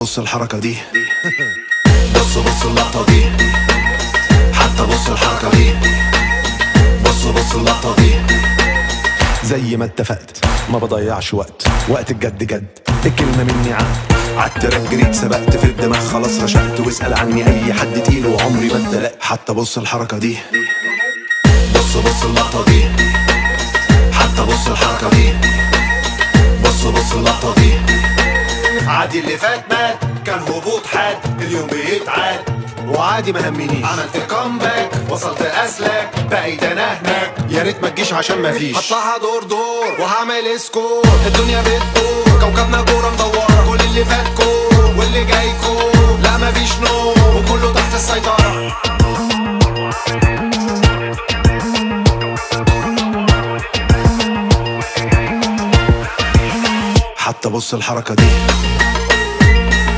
بص الحركة دي. بص اللقطة دي. حتى بص الحركة دي. بص اللقطة دي. زي ما اتفقت ما بضيعش وقت الجد جد، الكلمة مني عالتراك جريت سبقت في الدماغ خلاص رشقت، واسأل عني اي حد تقيل وعمري ما اتدلقت. حتى بص الحركة دي. بص اللقطة دي. حتى بص الحركة دي. بص اللقطة دي. عادي اللي فات مات، كان هبوط حاد، اليوم بيتعاد وعادي ما همنيش. عملت كومباك وصلت اسلاك، بقيت انا هناك، يا ريت ما تجيش عشان مفيش. هطلعها دور وهعمل سكور، الدنيا بتدور كوكبنا كورة مدورة، كل اللي فات كور واللي جاي كور، لا مفيش نوم وكله تحت السيطرة. حتى بص الحركة دي.